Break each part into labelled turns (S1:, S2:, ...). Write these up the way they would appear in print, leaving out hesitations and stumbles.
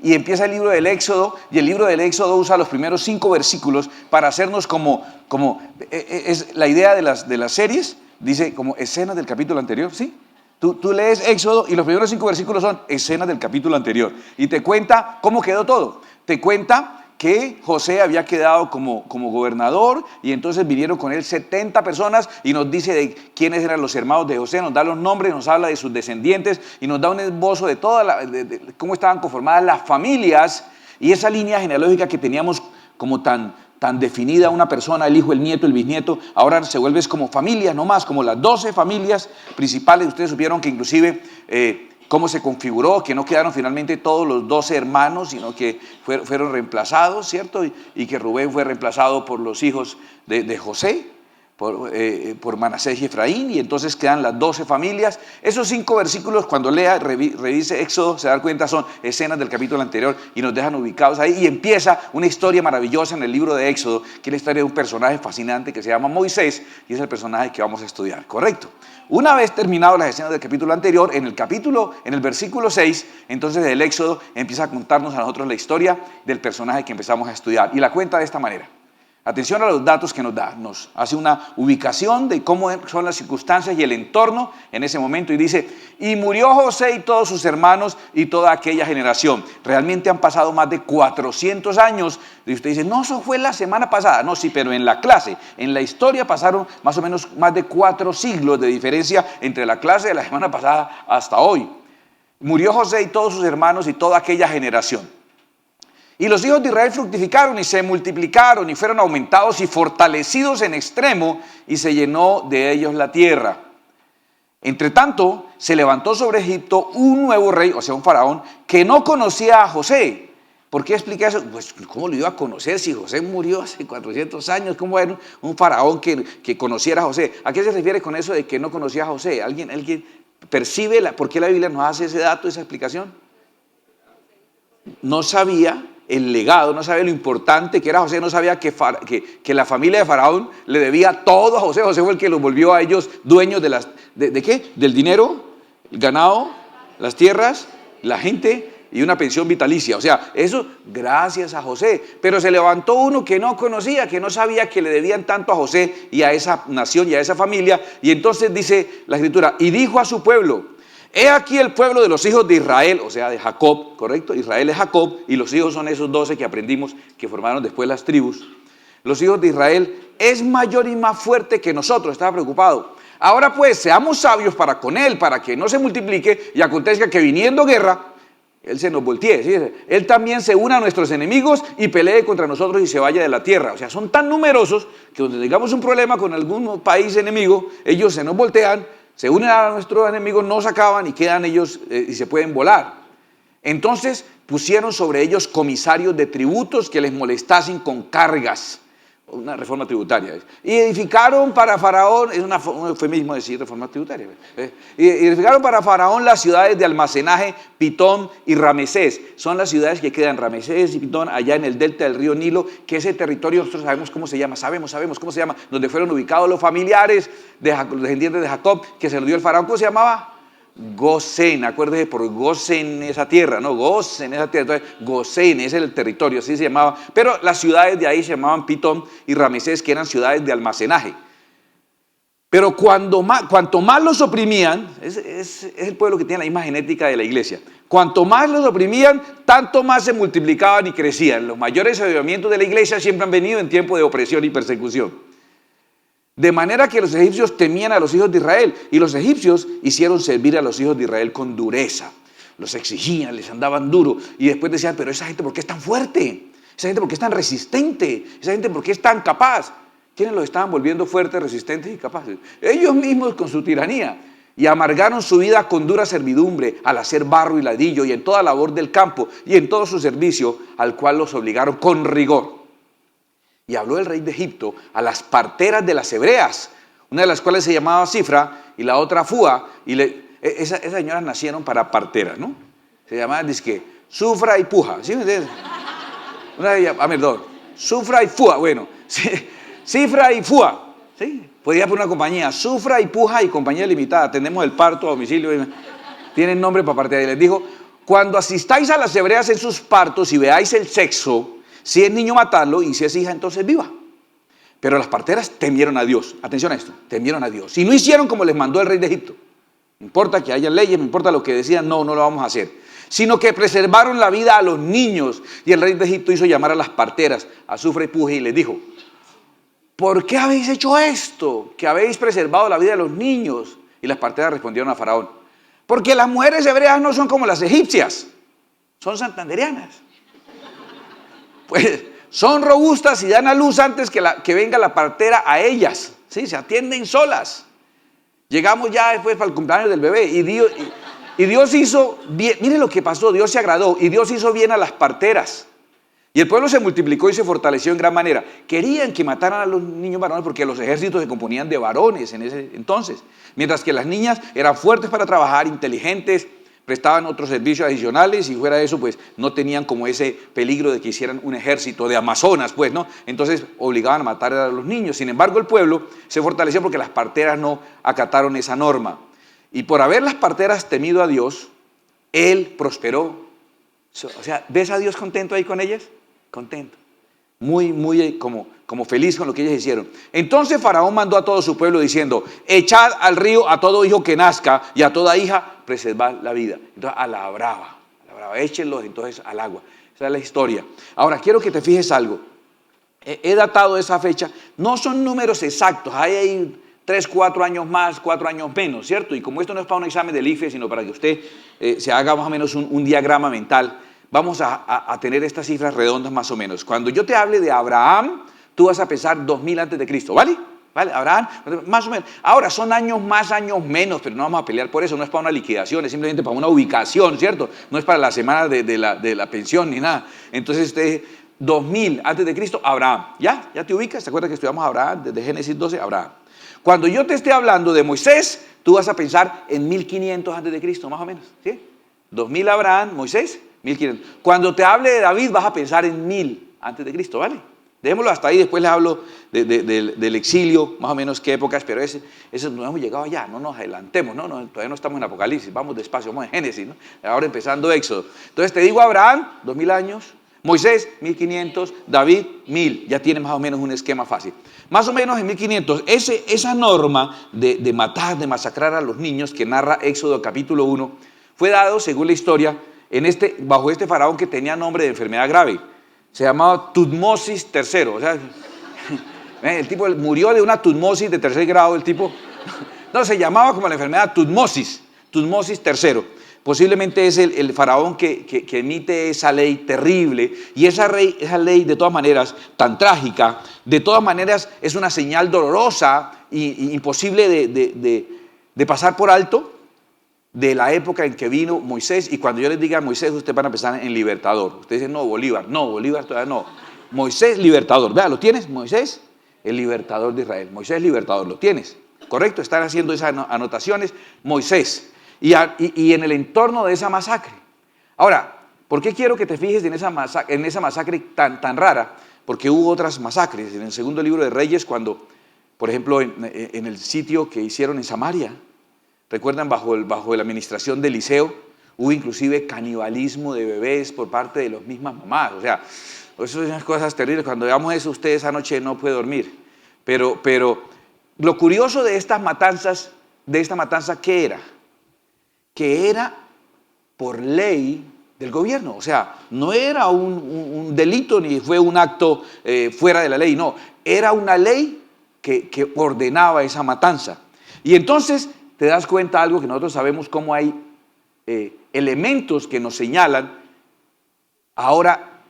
S1: y empieza el libro del Éxodo, y el libro del Éxodo usa los primeros 5 versículos para hacernos es la idea de las series, dice como escenas del capítulo anterior, ¿sí? Tú lees Éxodo y los primeros 5 versículos son escenas del capítulo anterior, y te cuenta cómo quedó todo, te cuenta que José había quedado como gobernador, y entonces vinieron con él 70 personas, y nos dice de quiénes eran los hermanos de José, nos da los nombres, nos habla de sus descendientes, y nos da un esbozo de cómo estaban conformadas las familias, y esa línea genealógica que teníamos como tan definida, una persona, el hijo, el nieto, el bisnieto, ahora se vuelve como familias nomás, como las 12 familias principales. Ustedes supieron que inclusive cómo se configuró, que no quedaron finalmente todos los 12 hermanos, sino que fueron reemplazados, ¿cierto? Y que Rubén fue reemplazado por los hijos de José, por Manasés y Efraín, y entonces quedan las 12 familias. Esos 5 versículos, cuando revise Éxodo, se da cuenta, son escenas del capítulo anterior y nos dejan ubicados ahí, y empieza una historia maravillosa en el libro de Éxodo, que es la historia de un personaje fascinante que se llama Moisés, y es el personaje que vamos a estudiar, ¿correcto? Una vez terminado las escenas del capítulo anterior, en el versículo 6, entonces el Éxodo empieza a contarnos a nosotros la historia del personaje que empezamos a estudiar, y la cuenta de esta manera. Atención a los datos que nos da, nos hace una ubicación de cómo son las circunstancias y el entorno en ese momento, y dice: y murió José y todos sus hermanos y toda aquella generación. Realmente han pasado más de 400 años, y usted dice: no, eso fue la semana pasada. No, sí, pero en la clase, en la historia pasaron más o menos más de 4 siglos de diferencia entre la clase de la semana pasada hasta hoy. Murió José y todos sus hermanos y toda aquella generación. Y los hijos de Israel fructificaron y se multiplicaron y fueron aumentados y fortalecidos en extremo, y se llenó de ellos la tierra. Entre tanto, se levantó sobre Egipto un nuevo rey, o sea, un faraón, que no conocía a José. ¿Por qué explica eso? Pues, ¿cómo lo iba a conocer si José murió hace 400 años? ¿Cómo era un faraón que conociera a José? ¿A qué se refiere con eso de que no conocía a José? ¿Alguien percibe por qué la Biblia nos hace ese dato, esa explicación? No sabía el legado, no sabía lo importante que era José, no sabía que la familia de Faraón le debía todo a José. José fue el que los volvió a ellos dueños ¿de qué? Del dinero, el ganado, las tierras, la gente y una pensión vitalicia. O sea, eso gracias a José. Pero se levantó uno que no conocía, que no sabía que le debían tanto a José y a esa nación y a esa familia. Y entonces dice la Escritura: y dijo a su pueblo: he aquí el pueblo de los hijos de Israel, o sea, de Jacob, ¿correcto? Israel es Jacob, y los hijos son esos 12 que aprendimos, que formaron después las tribus. Los hijos de Israel es mayor y más fuerte que nosotros. Estaba preocupado. Ahora pues, seamos sabios para con él, para que no se multiplique y acontezca que viniendo guerra, él se nos voltee, ¿sí? Él también se una a nuestros enemigos y pelee contra nosotros y se vaya de la tierra. O sea, son tan numerosos que donde tengamos un problema con algún país enemigo, ellos se nos voltean, se unen a nuestros enemigos, nos acaban y quedan ellos y se pueden volar. Entonces pusieron sobre ellos comisarios de tributos que les molestasen con cargas. Una reforma tributaria. Y edificaron para Faraón, es un eufemismo decir reforma tributaria. Y edificaron para Faraón las ciudades de almacenaje, Pitón y Ramesés. Son las ciudades que quedan, Ramesés y Pitón, allá en el delta del río Nilo, que ese territorio nosotros sabemos cómo se llama, sabemos cómo se llama, donde fueron ubicados los familiares de los descendientes de Jacob, que se lo dio el Faraón. ¿Cómo se llamaba? Gosén, acuérdese, por Gosén esa tierra, ¿no? Gosén esa tierra, entonces Gosén es el territorio, así se llamaba, pero las ciudades de ahí se llamaban Pitón y Ramesés, que eran ciudades de almacenaje. Pero cuanto más los oprimían, es el pueblo que tiene la misma genética de la iglesia, cuanto más los oprimían, tanto más se multiplicaban y crecían. Los mayores avivamientos de la iglesia siempre han venido en tiempo de opresión y persecución. De manera que los egipcios temían a los hijos de Israel, y los egipcios hicieron servir a los hijos de Israel con dureza. Los exigían, les andaban duro, y después decían: pero esa gente, ¿por qué es tan fuerte? Esa gente, ¿por qué es tan resistente? Esa gente, ¿por qué es tan capaz? ¿Quiénes los estaban volviendo fuertes, resistentes y capaces? Ellos mismos con su tiranía. Y amargaron su vida con dura servidumbre al hacer barro y ladrillo, y en toda labor del campo, y en todo su servicio, al cual los obligaron con rigor. Y habló el rey de Egipto a las parteras de las hebreas, una de las cuales se llamaba Cifra y la otra Fúa, y esas señoras nacieron para parteras, ¿no? Se llamaban, dizque, Sufra y Puja, ¿sí me entiendes? Perdón, Sufra y Fúa, bueno, Cifra y Fúa, ¿sí? Podría poner una compañía, Sufra y Puja y compañía limitada, atendemos el parto a domicilio, tienen nombre para parteras. Y les dijo: cuando asistáis a las hebreas en sus partos y veáis el sexo, si es niño matarlo y si es hija entonces viva. Pero las parteras temieron a Dios. Atención a esto, temieron a Dios. Y no hicieron como les mandó el rey de Egipto. No importa que haya leyes, no importa lo que decían, no lo vamos a hacer. Sino que preservaron la vida a los niños. Y el rey de Egipto hizo llamar a las parteras, Azufra y Puje, y les dijo: ¿por qué habéis hecho esto? Que habéis preservado la vida de los niños. Y las parteras respondieron a Faraón: porque las mujeres hebreas no son como las egipcias, son santandereanas. Pues son robustas y dan a luz antes que venga la partera a ellas. Sí, se atienden solas. Llegamos ya después para el cumpleaños del bebé y Dios hizo bien. Mire lo que pasó, Dios se agradó y Dios hizo bien a las parteras. Y el pueblo se multiplicó y se fortaleció en gran manera. Querían que mataran a los niños varones porque los ejércitos se componían de varones en ese entonces. Mientras que las niñas eran fuertes para trabajar, inteligentes, prestaban otros servicios adicionales y fuera de eso, pues no tenían como ese peligro de que hicieran un ejército de amazonas, pues, ¿no? Entonces obligaban a matar a los niños. Sin embargo, el pueblo se fortaleció porque las parteras no acataron esa norma. Y por haber las parteras temido a Dios, Él prosperó. O sea, ¿ves a Dios contento ahí con ellas? Contento. Muy como feliz con lo que ellas hicieron. Entonces Faraón mandó a todo su pueblo diciendo: echad al río a todo hijo que nazca y a toda hija preservad la vida. Entonces a la brava, échenlos entonces al agua. Esa es la historia. Ahora quiero que te fijes algo. He datado esa fecha. No son números exactos. Hay 3, 4 años más, 4 años menos, ¿cierto? Y como esto no es para un examen del IFE, sino para que usted se haga más o menos un diagrama mental, vamos a tener estas cifras redondas más o menos. Cuando yo te hable de Abraham, tú vas a pensar 2000 antes de Cristo, ¿vale? ¿Vale? Abraham, más o menos. Ahora, son años más, años menos, pero no vamos a pelear por eso, no es para una liquidación, es simplemente para una ubicación, ¿cierto? No es para la semana de la pensión ni nada. Entonces, 2000 antes de Cristo, Abraham. ¿Ya? ¿Ya te ubicas? ¿Te acuerdas que estudiamos Abraham desde Génesis 12? Abraham. Cuando yo te esté hablando de Moisés, tú vas a pensar en 1500 antes de Cristo, más o menos, ¿sí? 2000 Abraham, Moisés, 1500. Cuando te hable de David, vas a pensar en 1000 antes de Cristo, ¿vale? Dejémoslo hasta ahí, después les hablo del exilio, más o menos qué épocas, pero ese no hemos llegado allá, no nos adelantemos, no, todavía no estamos en Apocalipsis, vamos despacio, vamos en Génesis, ¿no? Ahora empezando Éxodo. Entonces te digo Abraham, 2000 años, Moisés, 1500, David, 1000, ya tiene más o menos un esquema fácil. Más o menos en 1500, esa norma de matar, de masacrar a los niños que narra Éxodo capítulo 1, fue dado, según la historia, bajo este faraón que tenía nombre de enfermedad grave. Se llamaba Tutmosis III, o sea, el tipo murió de una tutmosis de 3er grado, el tipo, no, se llamaba como la enfermedad Tutmosis III. Posiblemente es el faraón que emite esa ley terrible, y esa ley de todas maneras tan trágica, de todas maneras es una señal dolorosa e imposible de pasar por alto, de la época en que vino Moisés. Y cuando yo les diga Moisés, ustedes van a pensar en Libertador. Ustedes dicen, no, Bolívar todavía no. Moisés, Libertador. Vea, ¿lo tienes? Moisés, el Libertador de Israel. Moisés, Libertador, ¿lo tienes? ¿Correcto? Están haciendo esas anotaciones. Moisés. Y en el entorno de esa masacre. Ahora, ¿por qué quiero que te fijes en esa masacre tan rara? Porque hubo otras masacres. En el segundo libro de Reyes, cuando, por ejemplo, en el sitio que hicieron en Samaria, ¿recuerdan? Bajo la administración de Eliseo, hubo inclusive canibalismo de bebés por parte de las mismas mamás. O sea, eso son unas cosas terribles. Cuando veamos eso, usted esa noche no puede dormir. Pero lo curioso de esta matanza, ¿qué era? Que era por ley del gobierno. O sea, no era un delito ni fue un acto fuera de la ley, no. Era una ley que ordenaba esa matanza. Y entonces te das cuenta de algo que nosotros sabemos, cómo hay elementos que nos señalan. Ahora,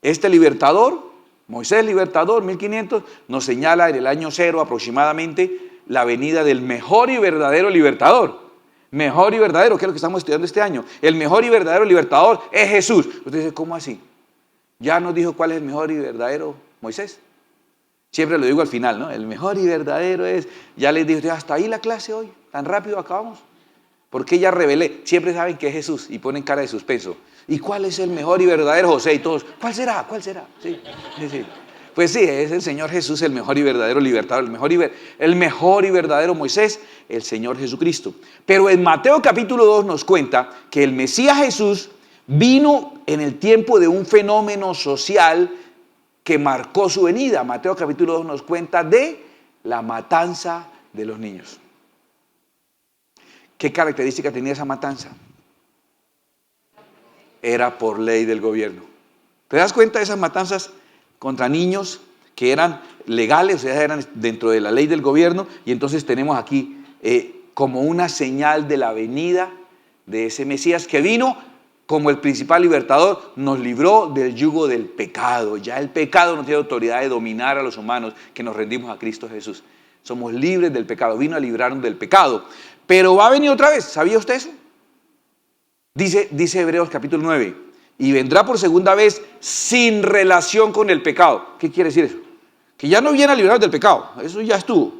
S1: este libertador, Moisés libertador, 1500, nos señala en el año 0 aproximadamente la venida del mejor y verdadero libertador. Mejor y verdadero, que es lo que estamos estudiando este año. El mejor y verdadero libertador es Jesús. Usted dice, ¿cómo así? ¿Ya nos dijo cuál es el mejor y verdadero Moisés? Siempre lo digo al final, ¿no? El mejor y verdadero es, ya les dije, hasta ahí la clase hoy, tan rápido acabamos. Porque ya revelé, siempre saben que es Jesús y ponen cara de suspenso. ¿Y cuál es el mejor y verdadero José? Y todos, ¿cuál será? ¿Cuál será? Sí. Pues sí, es el Señor Jesús, el mejor y verdadero libertador, el mejor y verdadero Moisés, el Señor Jesucristo. Pero en Mateo capítulo 2 nos cuenta que el Mesías Jesús vino en el tiempo de un fenómeno social que marcó su venida. Mateo capítulo 2 nos cuenta de la matanza de los niños. ¿Qué característica tenía esa matanza? Era por ley del gobierno. ¿Te das cuenta de esas matanzas contra niños que eran legales, o sea, eran dentro de la ley del gobierno? Y entonces tenemos aquí como una señal de la venida de ese Mesías que vino como el principal libertador, nos libró del yugo del pecado. Ya el pecado no tiene autoridad de dominar a los humanos que nos rendimos a Cristo Jesús. Somos libres del pecado, vino a librarnos del pecado. Pero va a venir otra vez, ¿sabía usted eso? Dice Hebreos capítulo 9, y vendrá por segunda vez sin relación con el pecado. ¿Qué quiere decir eso? Que ya no viene a librarnos del pecado, eso ya estuvo.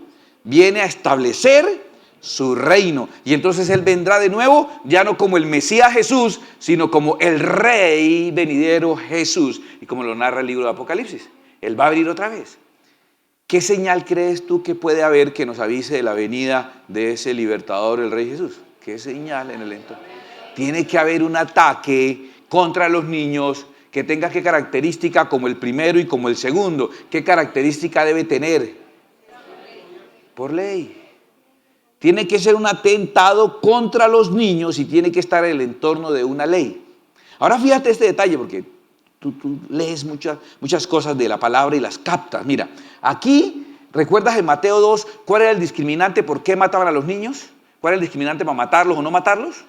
S1: Viene a establecer su reino. Y entonces Él vendrá de nuevo, ya no como el Mesías Jesús, sino como el Rey venidero Jesús. Y como lo narra el libro de Apocalipsis, Él va a venir otra vez. ¿Qué señal crees tú que puede haber que nos avise de la venida de ese libertador, el Rey Jesús? ¿Qué señal en el entorno? Tiene que haber un ataque contra los niños que tenga qué característica como el primero y como el segundo. ¿Qué característica debe tener? Por ley. Tiene que ser un atentado contra los niños y tiene que estar en el entorno de una ley. Ahora fíjate este detalle porque tú lees muchas cosas de la palabra y las captas. Mira, aquí, ¿recuerdas en Mateo 2 cuál era el discriminante por qué mataban a los niños? ¿Cuál era el discriminante para matarlos o no matarlos?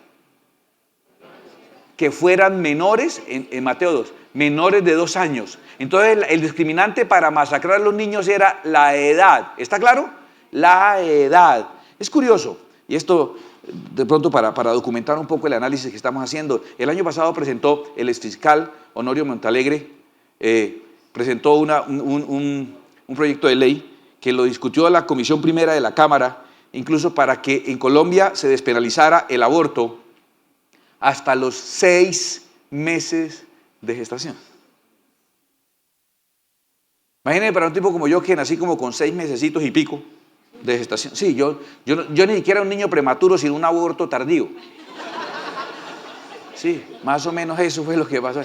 S1: Que fueran menores, en Mateo 2, menores de 2 años. Entonces el discriminante para masacrar a los niños era la edad. ¿Está claro? La edad. Es curioso, y esto de pronto para documentar un poco el análisis que estamos haciendo. El año pasado presentó el exfiscal Honorio Montalegre, presentó un proyecto de ley que lo discutió la Comisión Primera de la Cámara, incluso para que en Colombia se despenalizara el aborto hasta los 6 meses de gestación. Imagínense para un tipo como yo que nací como con 6 mesecitos y pico de gestación. Sí, yo ni siquiera un niño prematuro, sino un aborto tardío. Sí, más o menos eso fue lo que pasó.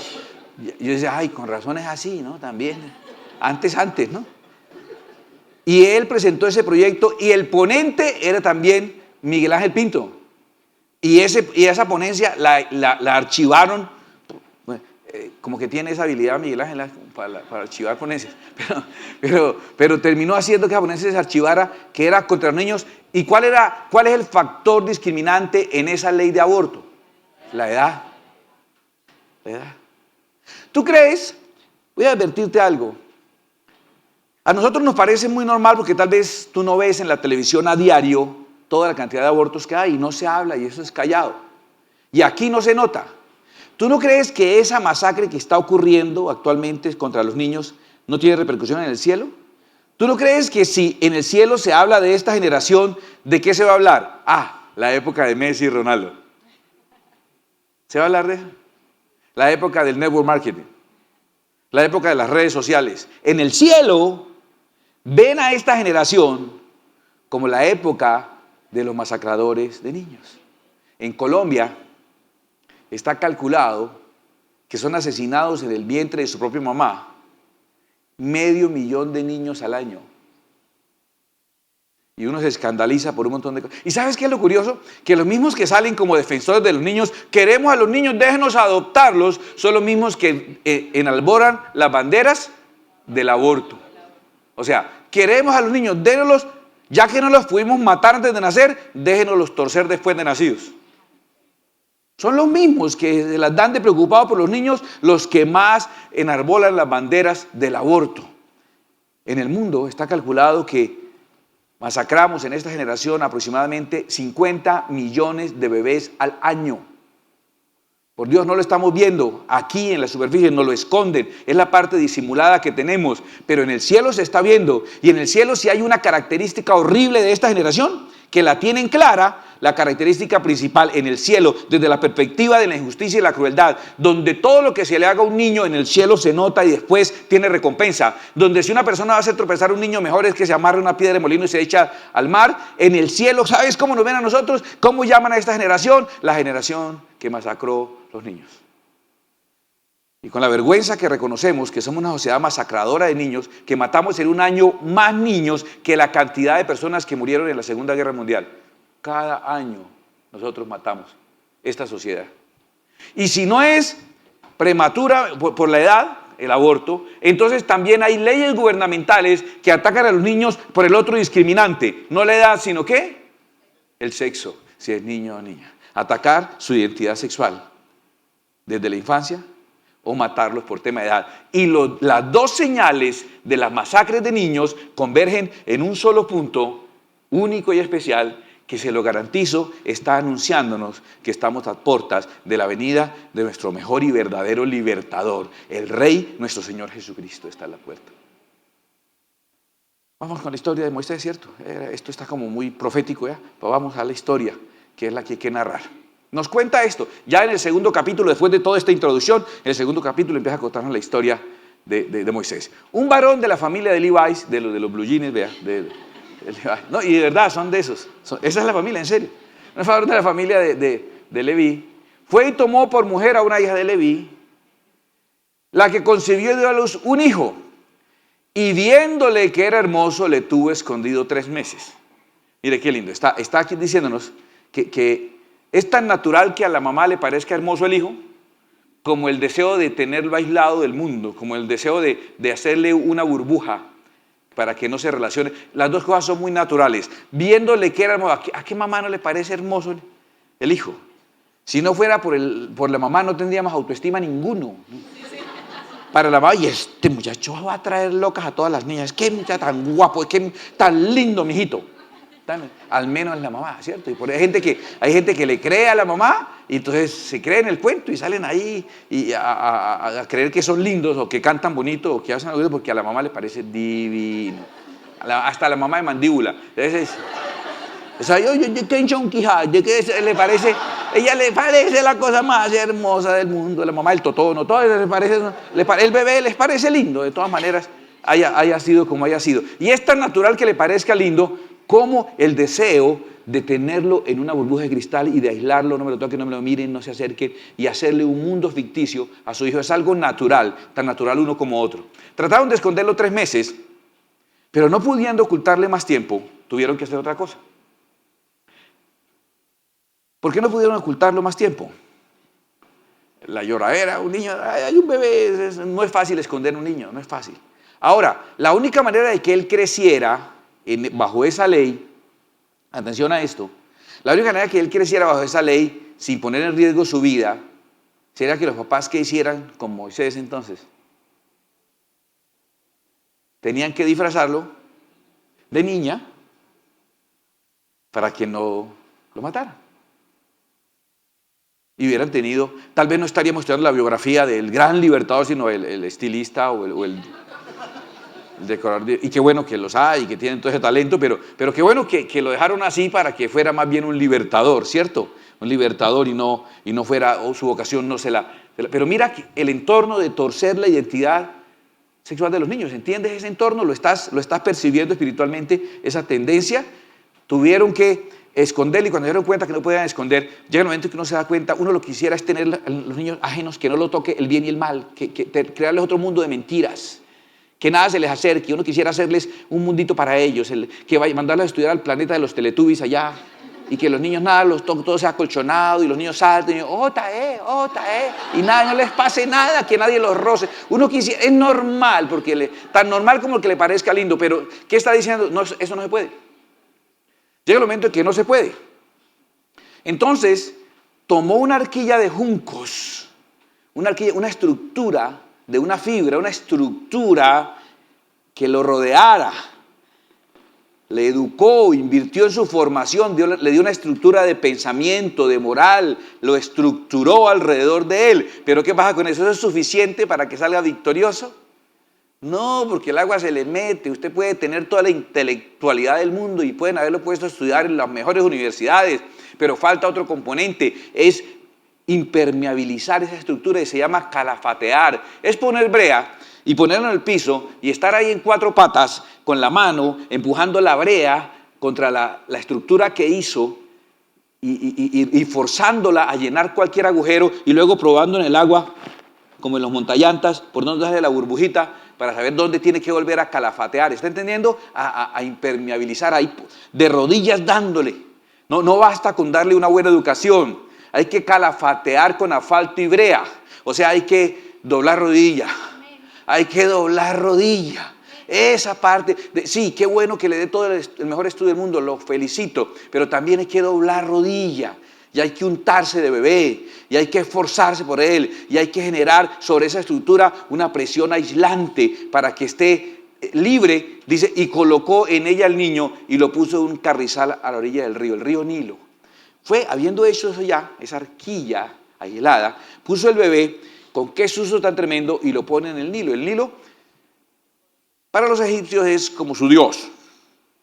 S1: Yo decía, ay, con razón es así, ¿no? También, antes, ¿no? Y él presentó ese proyecto y el ponente era también Miguel Ángel Pinto. Y esa ponencia la archivaron, como que tiene esa habilidad Miguel Ángel para archivar ponencias, pero terminó haciendo que la ponencia se archivara, que era contra los niños. ¿Y cuál es el factor discriminante en esa ley de aborto? La edad. La edad. ¿Tú crees? Voy a advertirte algo. A nosotros nos parece muy normal porque tal vez tú no ves en la televisión a diario toda la cantidad de abortos que hay y no se habla y eso es callado. Y aquí no se nota. ¿Tú no crees que esa masacre que está ocurriendo actualmente contra los niños no tiene repercusión en el cielo? ¿Tú no crees que si en el cielo se habla de esta generación, ¿de qué se va a hablar? La época de Messi y Ronaldo. ¿Se va a hablar de eso? La época del network marketing. La época de las redes sociales. En el cielo ven a esta generación como la época de los masacradores de niños. En Colombia está calculado que son asesinados en el vientre de su propia mamá 500,000 de niños al año. Y uno se escandaliza por un montón de cosas. ¿Y sabes qué es lo curioso? Que los mismos que salen como defensores de los niños, queremos a los niños, déjenos adoptarlos, son los mismos que enalboran las banderas del aborto. O sea, queremos a los niños, déjenlos, ya que no los pudimos matar antes de nacer, déjenoslos torcer después de nacidos. Son los mismos que se las dan de preocupados por los niños, los que más enarbolan las banderas del aborto. En el mundo está calculado que masacramos en esta generación aproximadamente 50 millones de bebés al año. Por Dios, no lo estamos viendo aquí en la superficie, nos lo esconden, es la parte disimulada que tenemos, pero en el cielo se está viendo. Y en el cielo sí hay una característica horrible de esta generación, que la tienen clara, la característica principal en el cielo, desde la perspectiva de la injusticia y la crueldad, donde todo lo que se le haga a un niño en el cielo se nota y después tiene recompensa, donde si una persona va a hacer tropezar a un niño, mejor es que se amarre una piedra de molino y se echa al mar. En el cielo, ¿sabes cómo nos ven a nosotros? ¿Cómo llaman a esta generación? La generación que masacró los niños. Y con la vergüenza que reconocemos que somos una sociedad masacradora de niños, que matamos en un año más niños que la cantidad de personas que murieron en la Segunda Guerra Mundial. Cada año nosotros matamos esta sociedad. Y si no es prematura por la edad, el aborto, entonces también hay leyes gubernamentales que atacan a los niños por el otro discriminante. No la edad, sino ¿qué? El sexo, si es niño o niña. Atacar su identidad sexual desde la infancia o matarlos por tema de edad. Y las dos señales de las masacres de niños convergen en un solo punto, único y especial, que se lo garantizo, está anunciándonos que estamos a puertas de la venida de nuestro mejor y verdadero libertador, el Rey, nuestro Señor Jesucristo, está a la puerta. Vamos con la historia de Moisés, ¿cierto? Esto está como muy profético, ¿ya? Pero vamos a la historia, que es la que hay que narrar. Nos cuenta esto, ya en el segundo capítulo, después de toda esta introducción, en el segundo capítulo empieza a contarnos la historia de Moisés. Un varón de la familia de Levi, de los blue jeans, vea, no, y de verdad son de esos, esa es la familia, en serio. Un varón de la familia de Leví fue y tomó por mujer a una hija de Leví, la que concibió y dio a luz un hijo, y viéndole que era hermoso, le tuvo escondido 3 meses. Mire qué lindo, está aquí diciéndonos que es tan natural que a la mamá le parezca hermoso el hijo, como el deseo de tenerlo aislado del mundo, como el deseo de hacerle una burbuja para que no se relacione. Las dos cosas son muy naturales. Viéndole que era hermoso, ¿a qué mamá no le parece hermoso el hijo? Si no fuera por la mamá, no tendríamos autoestima ninguno. Para la mamá, y este muchacho va a traer locas a todas las niñas. Qué muchacho tan guapo, qué tan lindo, mijito. Al menos en la mamá, ¿cierto? Y hay gente que le cree a la mamá y entonces se creen el cuento y salen ahí y a creer que son lindos o que cantan bonito o que hacen algo porque a la mamá le parece divino. Hasta a la mamá de mandíbula. Entonces, o sea, yo tengo un quijado, ella le parece la cosa más hermosa del mundo, la mamá del totono, todo le parece, el bebé les parece lindo, de todas maneras, haya sido como haya sido. Y es tan natural que le parezca lindo como el deseo de tenerlo en una burbuja de cristal y de aislarlo, no me lo toquen, no me lo miren, no se acerquen, y hacerle un mundo ficticio a su hijo. Es algo natural, tan natural uno como otro. Trataron de esconderlo 3 meses, pero no pudiendo ocultarle más tiempo, tuvieron que hacer otra cosa. ¿Por qué no pudieron ocultarlo más tiempo? La lloradera, un niño, hay un bebé, no es fácil esconder un niño, no es fácil. Ahora, la única manera de que él creciera bajo esa ley, atención a esto, la única manera que él creciera bajo esa ley sin poner en riesgo su vida, sería que los papás que hicieran con Moisés entonces, tenían que disfrazarlo de niña para que no lo matara. Y hubieran tenido, tal vez no estaríamos estudiando la biografía del gran libertador, sino el estilista o el decorador. Y qué bueno que los hay y que tienen todo ese talento, pero qué bueno que lo dejaron así para que fuera más bien un libertador, ¿cierto? Un libertador y no fuera, o su vocación no se la... Pero mira el entorno de torcer la identidad sexual de los niños. ¿Entiendes ese entorno? ¿Lo estás percibiendo espiritualmente, esa tendencia? Tuvieron que esconderlo y cuando se dieron cuenta que no podían esconder, llega el momento que uno se da cuenta, uno lo que quisiera es tener los niños ajenos, que no lo toque el bien y el mal, crearles otro mundo de mentiras, que nada se les acerque, uno quisiera hacerles un mundito para ellos, mandarlos a estudiar al planeta de los Teletubbies allá, y que los niños nada, todo sea acolchonado, y los niños salten, y y nada, no les pase nada, que nadie los roce. Uno quisiera, es normal, tan normal como que le parezca lindo, pero ¿qué está diciendo? No, eso no se puede. Llega el momento en que no se puede. Entonces, tomó una arquilla de juncos, una estructura de una fibra, una estructura que lo rodeara, le educó, invirtió en su formación, le dio una estructura de pensamiento, de moral, lo estructuró alrededor de él. Pero ¿qué pasa con eso? ¿Eso es suficiente para que salga victorioso? No, porque el agua se le mete. Usted puede tener toda la intelectualidad del mundo y pueden haberlo puesto a estudiar en las mejores universidades, pero falta otro componente, es impermeabilizar esa estructura y se llama calafatear. Es poner brea y ponerlo en el piso y estar ahí en cuatro patas con la mano empujando la brea contra la estructura que hizo y forzándola a llenar cualquier agujero y luego probando en el agua, como en los montallantas, por donde sale la burbujita, para saber dónde tiene que volver a calafatear. ¿Está entendiendo? A impermeabilizar ahí, de rodillas dándole. No basta con darle una buena educación. Hay que calafatear con asfalto y brea. O sea, hay que doblar rodilla. Hay que doblar rodilla. Esa parte, sí, qué bueno que le dé todo el mejor estudio del mundo, lo felicito, pero también hay que doblar rodilla. Y hay que untarse de bebé, y hay que esforzarse por él, y hay que generar sobre esa estructura una presión aislante para que esté libre, dice, y colocó en ella al niño y lo puso en un carrizal a la orilla del río, el río Nilo. Fue, habiendo hecho eso ya, esa arquilla aislada, puso el bebé, con qué susto tan tremendo, y lo pone en el Nilo. El Nilo, para los egipcios, es como su Dios,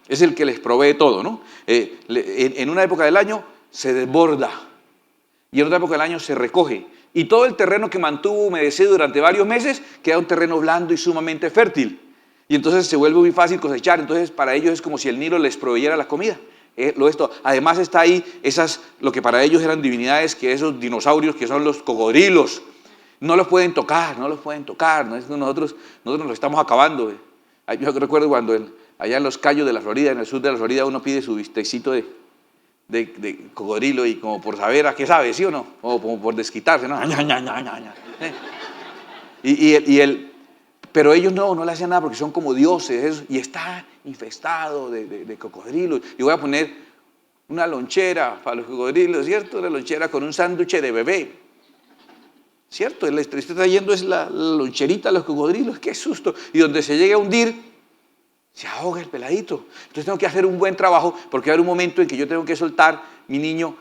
S1: es el que les provee todo, ¿no? En una época del año se desborda y en otra época del año se recoge. Y todo el terreno que mantuvo humedecido durante varios meses queda un terreno blando y sumamente fértil. Y entonces se vuelve muy fácil cosechar. Entonces para ellos es como si el Nilo les proveyera la comida. Además está ahí lo que para ellos eran divinidades, que esos dinosaurios que son los cocodrilos. No los pueden tocar, no los pueden tocar. ¿No? Nosotros los estamos acabando. Yo recuerdo cuando allá en los Cayos de la Florida, en el sur de la Florida, uno pide su bistecito de cocodrilo y como por saber a qué sabe, ¿sí o no? O como por desquitarse, ¿no? Pero ellos no le hacen nada porque son como dioses y está infestado de cocodrilos. Y voy a poner una lonchera para los cocodrilos, ¿cierto? Una lonchera con un sándwich de bebé, ¿cierto? El estrés está yendo es la loncherita a los cocodrilos, qué susto. Y donde se llegue a hundir, se ahoga el peladito. Entonces tengo que hacer un buen trabajo porque va a haber un momento en que yo tengo que soltar mi niño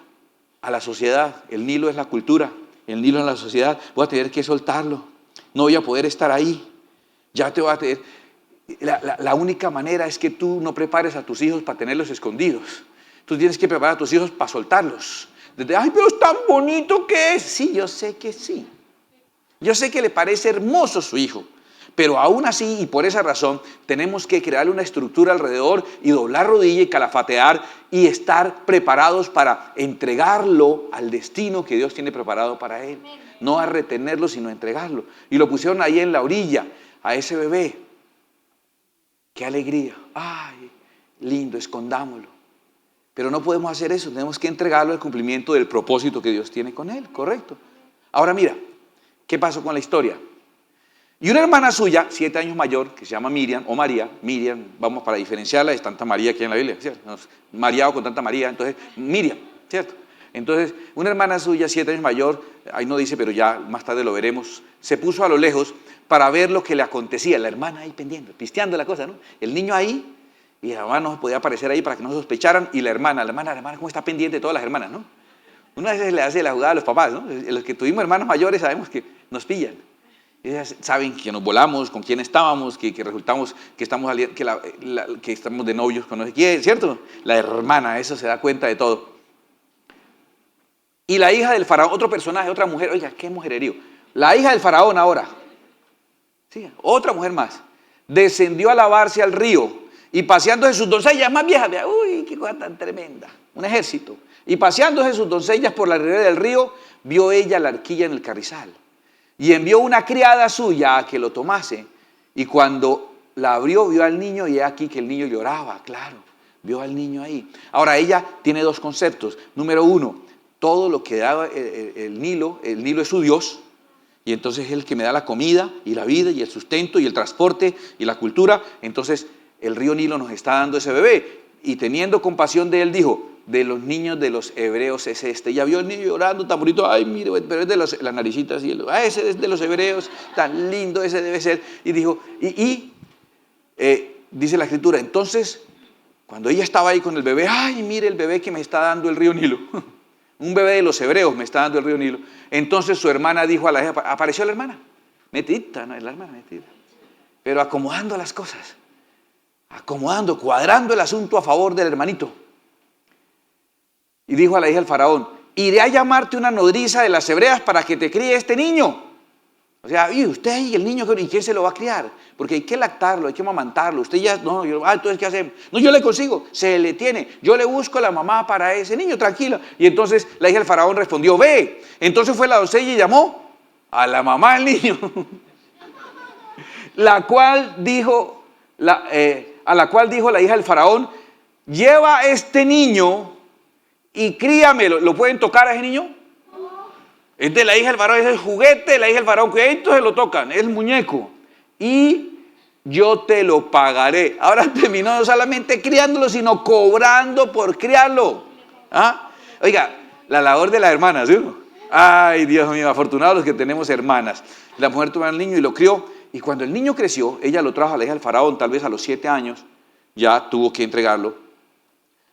S1: a la sociedad. El Nilo es la cultura, el Nilo es la sociedad. Voy a tener que soltarlo. No voy a poder estar ahí. Ya te voy a tener. La única manera es que tú no prepares a tus hijos para tenerlos escondidos. Tú tienes que preparar a tus hijos para soltarlos. Desde, ay, pero es tan bonito que es. Sí, yo sé que sí. Yo sé que le parece hermoso su hijo. Pero aún así, y por esa razón, tenemos que crear una estructura alrededor y doblar rodilla y calafatear y estar preparados para entregarlo al destino que Dios tiene preparado para él. No a retenerlo, sino a entregarlo. Y lo pusieron ahí en la orilla, a ese bebé. ¡Qué alegría! ¡Ay, lindo, escondámoslo! Pero no podemos hacer eso, tenemos que entregarlo al cumplimiento del propósito que Dios tiene con él, ¿correcto? Ahora mira, ¿qué pasó con la historia? Y una hermana suya, 7 años mayor, que se llama Miriam, o María, Miriam, vamos para diferenciarla, es tanta María aquí en la Biblia, ¿cierto? María o con tanta María, entonces Miriam, ¿cierto? Entonces, una hermana suya, 7 años mayor, ahí no dice, pero ya más tarde lo veremos, se puso a lo lejos para ver lo que le acontecía. La hermana ahí pendiente, pisteando la cosa, ¿no? El niño ahí, y la mamá no podía aparecer ahí para que no sospecharan, y la hermana, ¿cómo está pendiente de todas las hermanas, no? Una vez le hace la jugada a los papás, ¿no? Los que tuvimos hermanos mayores sabemos que nos pillan. Ellas saben que nos volamos, con quién estábamos, que resultamos que estamos, que estamos de novios con no sé quién, ¿cierto? La hermana, eso se da cuenta de todo. Y la hija del faraón, otro personaje, otra mujer, oiga, qué mujererío. La hija del faraón ahora, sí, otra mujer más, descendió a lavarse al río y paseándose sus doncellas más viejas, uy, qué cosa tan tremenda, un ejército. Y paseándose sus doncellas por la ribera del río, vio ella la arquilla en el carrizal. Y envió una criada suya a que lo tomase. Y cuando la abrió, vio al niño y aquí que el niño lloraba, claro. Vio al niño ahí. Ahora, ella tiene dos conceptos. Número uno, todo lo que daba el Nilo es su Dios. Y entonces es el que me da la comida y la vida y el sustento y el transporte y la cultura. Entonces el río Nilo nos está dando ese bebé. Y teniendo compasión de él, dijo, de los niños de los hebreos es este. Ya vio el niño llorando, tan bonito, ay, mire, pero es de las naricitas y ese es de los hebreos, tan lindo, ese debe ser. Y dijo, dice la escritura, entonces, cuando ella estaba ahí con el bebé, ay, mire el bebé que me está dando el río Nilo. Un bebé de los hebreos me está dando el río Nilo. Entonces su hermana dijo a la hija, apareció la hermana, metidita, no, es la hermana metida. pero acomodando las cosas, acomodando, cuadrando el asunto a favor del hermanito. Y dijo a la hija del faraón: iré a llamarte una nodriza de las hebreas para que te críe este niño. O sea, y usted y el niño, ¿y quién se lo va a criar? Porque hay que lactarlo, hay que amamantarlo. Usted ya, no, entonces ¿qué hacemos? No, yo le consigo, se le tiene. Yo le busco la mamá para ese niño, tranquila. Y entonces la hija del faraón respondió: ve. Entonces fue la doncella y llamó a la mamá del niño, la cual dijo, a la cual dijo la hija del faraón: lleva a este niño y críamelo. ¿Lo pueden tocar a ese niño? Es de la hija del faraón, es el juguete de la hija del faraón, que entonces lo tocan, es el muñeco. Y yo te lo pagaré. Ahora terminó no solamente criándolo, sino cobrando por criarlo. ¿Ah? Oiga, la labor de las hermanas, ¿sí? Ay, Dios mío, afortunados los que tenemos hermanas. La mujer tuvo al niño y lo crió. Y cuando el niño creció, ella lo trajo a la hija del faraón, tal vez a los 7 años, ya tuvo que entregarlo,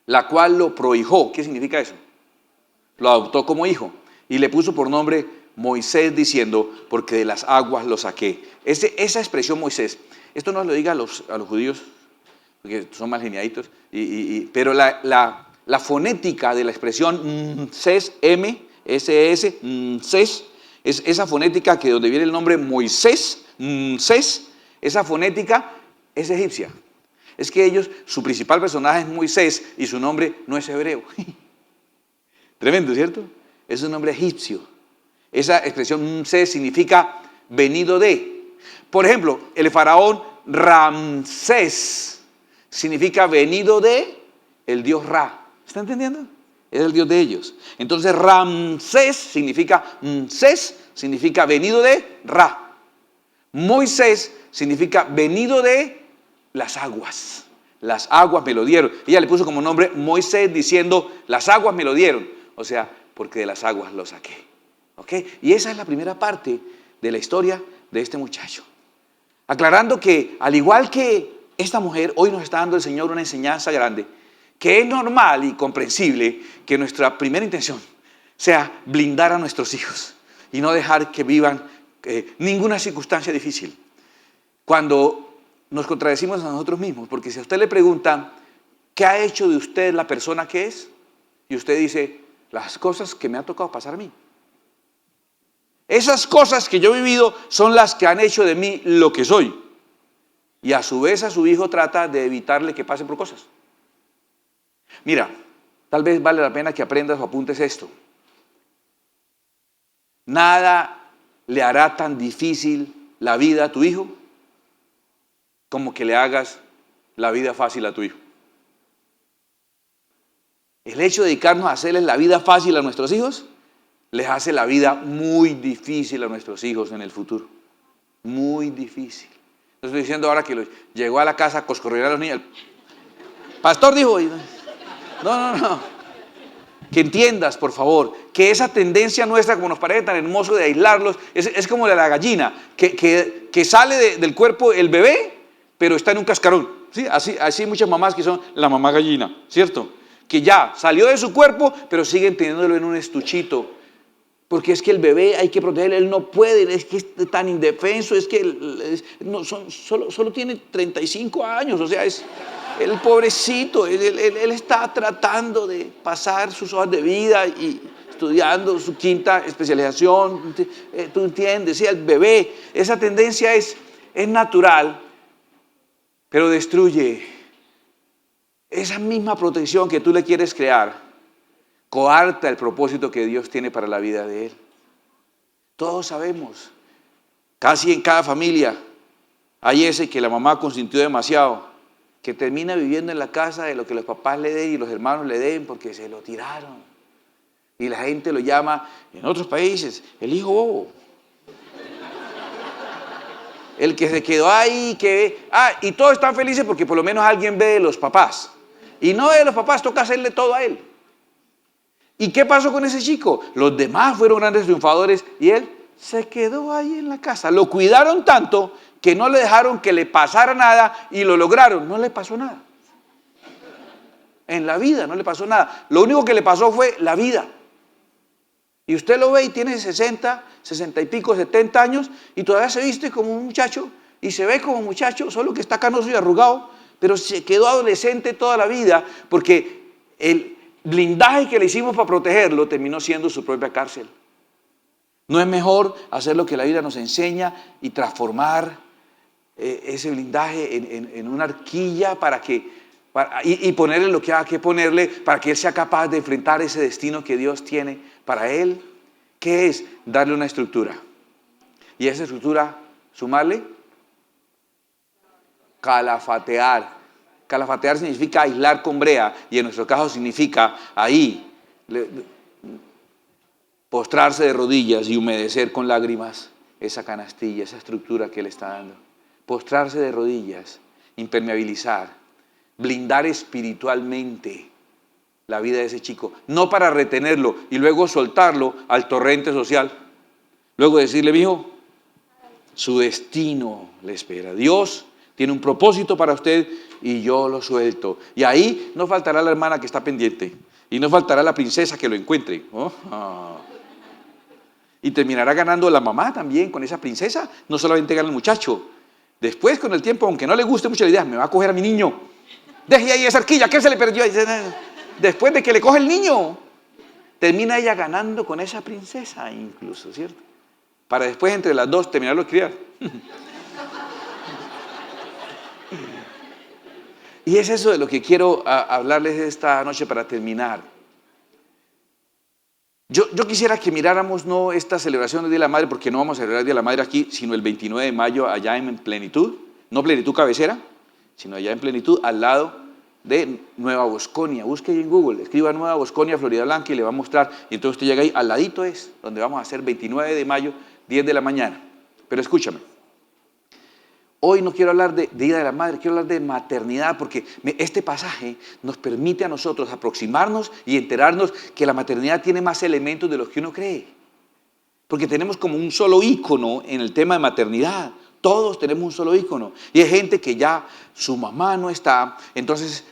S1: la cual lo prohijó. ¿Qué significa eso? Lo adoptó como hijo. Y le puso por nombre Moisés, diciendo: porque de las aguas lo saqué. Esa expresión Moisés, esto no lo diga a los judíos, porque son mal geniaditos, pero la fonética de la expresión Mses, M-S-S, Mses, es esa fonética que donde viene el nombre Moisés, Mses, esa fonética es egipcia. Es que ellos, su principal personaje es Moisés y su nombre no es hebreo. Tremendo, ¿cierto? Es un nombre egipcio. Esa expresión Mses significa venido de. Por ejemplo, el faraón Ramsés significa venido de el dios Ra. ¿Está entendiendo? Es el dios de ellos. Entonces Ramsés significa, Mses significa venido de Ra. Moisés significa venido de las aguas. Las aguas me lo dieron. Ella le puso como nombre Moisés, diciendo: las aguas me lo dieron. O sea, porque de las aguas lo saqué. ¿Ok? Y esa es la primera parte de la historia de este muchacho. Aclarando que, al igual que esta mujer, hoy nos está dando el Señor una enseñanza grande, que es normal y comprensible que nuestra primera intención sea blindar a nuestros hijos y no dejar que vivan ninguna circunstancia difícil. Cuando nos contradecimos a nosotros mismos, porque si a usted le preguntan: ¿qué ha hecho de usted la persona que es? Y usted dice: las cosas que me ha tocado pasar a mí. Esas cosas que yo he vivido son las que han hecho de mí lo que soy. Y a su vez a su hijo trata de evitarle que pase por cosas. Mira, tal vez vale la pena que aprendas o apuntes esto. Nada le hará tan difícil la vida a tu hijo como que le hagas la vida fácil a tu hijo. El hecho de dedicarnos a hacerles la vida fácil a nuestros hijos les hace la vida muy difícil a nuestros hijos en el futuro. Muy difícil. No estoy diciendo ahora que llegó a la casa a coscorrear a los niños. El pastor dijo: no. Que entiendas, por favor, que esa tendencia nuestra, como nos parece tan hermoso de aislarlos, es como la gallina, que sale del cuerpo el bebé, pero está en un cascarón. ¿Sí? Así muchas mamás que son la mamá gallina, ¿cierto? Que ya salió de su cuerpo, pero siguen teniéndolo en un estuchito. Porque es que el bebé hay que protegerlo, él no puede, es que es tan indefenso, es que solo tiene 35 años, o sea, es el pobrecito, él está tratando de pasar sus hojas de vida y estudiando su 5ª especialización, tú entiendes, sí, el bebé, esa tendencia es natural, pero destruye. Esa misma protección que tú le quieres crear coarta el propósito que Dios tiene para la vida de él. Todos sabemos, casi en cada familia hay ese que la mamá consintió demasiado, que termina viviendo en la casa de lo que los papás le den y los hermanos le den porque se lo tiraron. Y la gente lo llama, en otros países, el hijo bobo. El que se quedó ahí, y todos están felices porque por lo menos alguien ve de los papás. Y no de los papás, toca hacerle todo a él. ¿Y qué pasó con ese chico? Los demás fueron grandes triunfadores y él se quedó ahí en la casa. Lo cuidaron tanto que no le dejaron que le pasara nada y lo lograron. No le pasó nada. En la vida no le pasó nada. Lo único que le pasó fue la vida. Y usted lo ve y tiene 60, 60 y pico, 70 años y todavía se viste como un muchacho y se ve como muchacho, solo que está canoso y arrugado, pero se quedó adolescente toda la vida porque el blindaje que le hicimos para protegerlo terminó siendo su propia cárcel. ¿No es mejor hacer lo que la Biblia nos enseña y transformar ese blindaje en una arquilla y ponerle lo que haga que ponerle para que él sea capaz de enfrentar ese destino que Dios tiene para él? ¿Qué es? Darle una estructura. Y a esa estructura, sumarle calafatear. Calafatear significa aislar con brea, y en nuestro caso significa ahí postrarse de rodillas y humedecer con lágrimas esa canastilla, esa estructura que Él está dando. Postrarse de rodillas, impermeabilizar, blindar espiritualmente la vida de ese chico, no para retenerlo y luego soltarlo al torrente social. Luego decirle, mijo, su destino le espera. Dios tiene un propósito para usted y yo lo suelto. Y ahí no faltará la hermana que está pendiente y no faltará la princesa que lo encuentre. Y terminará ganando la mamá también con esa princesa. No solamente gana el muchacho. Después, con el tiempo, aunque no le guste mucho la idea, me va a coger a mi niño. Deje ahí esa arquilla, ¿qué se le perdió? Después de que le coge el niño, termina ella ganando con esa princesa incluso, ¿cierto? Para después entre las dos terminarlo de criar. Y es eso de lo que quiero hablarles esta noche para terminar. Yo quisiera que miráramos no esta celebración del Día de la Madre, porque no vamos a celebrar el Día de la Madre aquí, sino el 29 de mayo allá en Plenitud, no Plenitud Cabecera, sino allá en Plenitud, al lado de Nueva Bosconia. Busque ahí en Google, escriba Nueva Bosconia, Florida Blanca, y le va a mostrar, y entonces usted llega ahí, al ladito es, donde vamos a hacer 29 de mayo, 10 de la mañana. Pero escúchame, hoy no quiero hablar de Día de la Madre, quiero hablar de maternidad, porque este pasaje nos permite a nosotros aproximarnos y enterarnos que la maternidad tiene más elementos de los que uno cree. Porque tenemos como un solo ícono en el tema de maternidad. Todos tenemos un solo ícono. Y hay gente que ya su mamá no está, entonces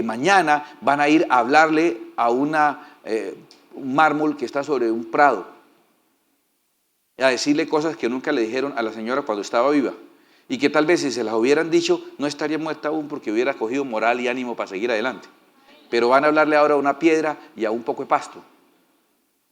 S1: mañana van a ir a hablarle a un mármol que está sobre un prado, a decirle cosas que nunca le dijeron a la señora cuando estaba viva. Y que tal vez si se las hubieran dicho, no estaría muerta aún porque hubiera cogido moral y ánimo para seguir adelante. Pero van a hablarle ahora a una piedra y a un poco de pasto.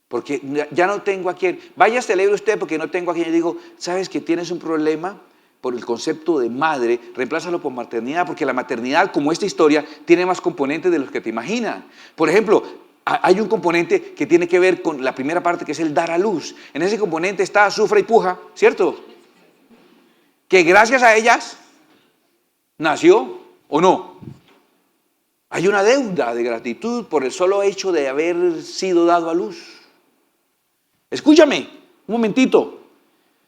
S1: Porque ya no tengo a quien. Vaya, celebre usted porque no tengo a quien. Yo digo, ¿sabes que tienes un problema por el concepto de madre? Reemplázalo por maternidad, porque la maternidad, como esta historia, tiene más componentes de los que te imaginan. Por ejemplo, hay un componente que tiene que ver con la primera parte, que es el dar a luz. En ese componente está sufre y puja, ¿cierto? Que gracias a ellas nació o no. Hay una deuda de gratitud por el solo hecho de haber sido dado a luz. Escúchame, un momentito.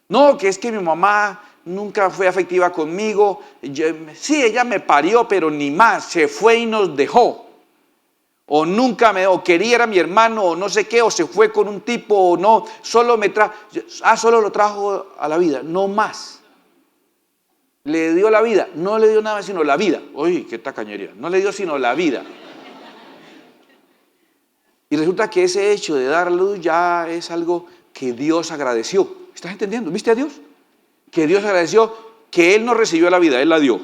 S1: No, que es que mi mamá nunca fue afectiva conmigo. Sí, ella me parió, pero ni más, se fue y nos dejó. O nunca o quería era mi hermano, o no sé qué, o se fue con un tipo, o no, solo lo trajo a la vida, no más. Le dio la vida, no le dio nada sino la vida. Uy, qué tacañería, no le dio sino la vida. Y resulta que ese hecho de dar luz ya es algo que Dios agradeció. ¿Estás entendiendo? ¿Viste a Dios? Que Dios agradeció que Él no recibió la vida, Él la dio.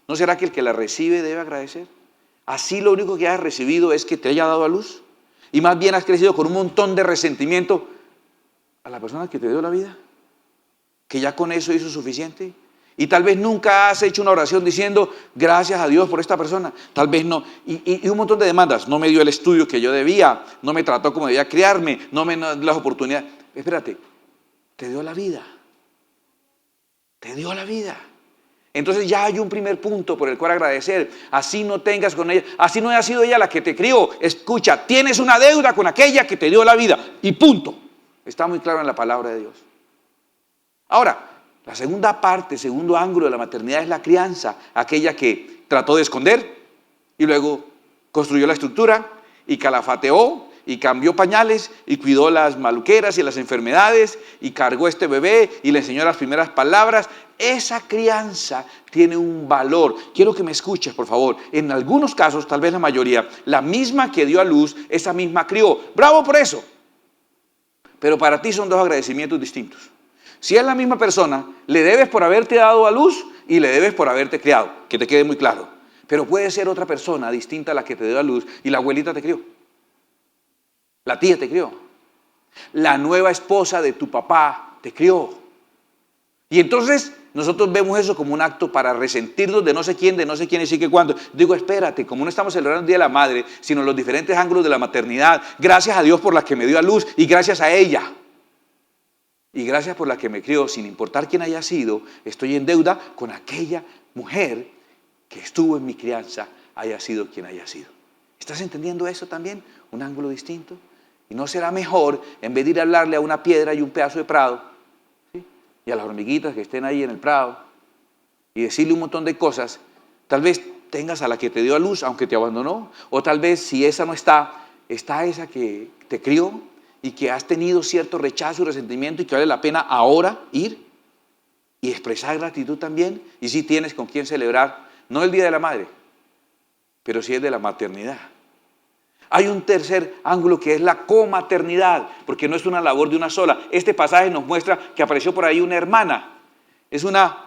S1: ¿No será que el que la recibe debe agradecer? Así lo único que has recibido es que te haya dado a luz. Y más bien has crecido con un montón de resentimiento a la persona que te dio la vida. Que ya con eso hizo suficiente. Y tal vez nunca has hecho una oración diciendo, gracias a Dios por esta persona. Tal vez no. Y un montón de demandas. No me dio el estudio que yo debía. No me trató como debía criarme. No me dio las oportunidades. Espérate. Te dio la vida. Te dio la vida. Entonces ya hay un primer punto por el cual agradecer. Así no tengas con ella. Así no haya sido ella la que te crió. Escucha, tienes una deuda con aquella que te dio la vida. Y punto. Está muy claro en la palabra de Dios. Ahora, la segunda parte, el segundo ángulo de la maternidad es la crianza, aquella que trató de esconder y luego construyó la estructura y calafateó y cambió pañales y cuidó las maluqueras y las enfermedades y cargó este bebé y le enseñó las primeras palabras. Esa crianza tiene un valor. Quiero que me escuches, por favor. En algunos casos, tal vez la mayoría, la misma que dio a luz, esa misma crió. ¡Bravo por eso! Pero para ti son dos agradecimientos distintos. Si es la misma persona, le debes por haberte dado a luz y le debes por haberte criado, que te quede muy claro. Pero puede ser otra persona distinta a la que te dio a luz y la abuelita te crió. La tía te crió. La nueva esposa de tu papá te crió. Y entonces nosotros vemos eso como un acto para resentirnos de no sé quién y sí que cuándo. Digo, espérate, como no estamos celebrando el Día de la Madre, sino los diferentes ángulos de la maternidad, gracias a Dios por la que me dio a luz y gracias a ella. Y gracias por la que me crió, sin importar quién haya sido, estoy en deuda con aquella mujer que estuvo en mi crianza, haya sido quien haya sido. ¿Estás entendiendo eso también? Un ángulo distinto. ¿Y no será mejor, en vez de ir a hablarle a una piedra y un pedazo de prado, ¿sí?, y a las hormiguitas que estén ahí en el prado, y decirle un montón de cosas, tal vez tengas a la que te dio a luz, aunque te abandonó, o tal vez si esa no está, está esa que te crió y que has tenido cierto rechazo y resentimiento y que vale la pena ahora ir y expresar gratitud también, y si tienes con quién celebrar, no el Día de la Madre, pero sí el de la maternidad. Hay un tercer ángulo que es la comaternidad, porque no es una labor de una sola. Este pasaje nos muestra que apareció por ahí una hermana, es una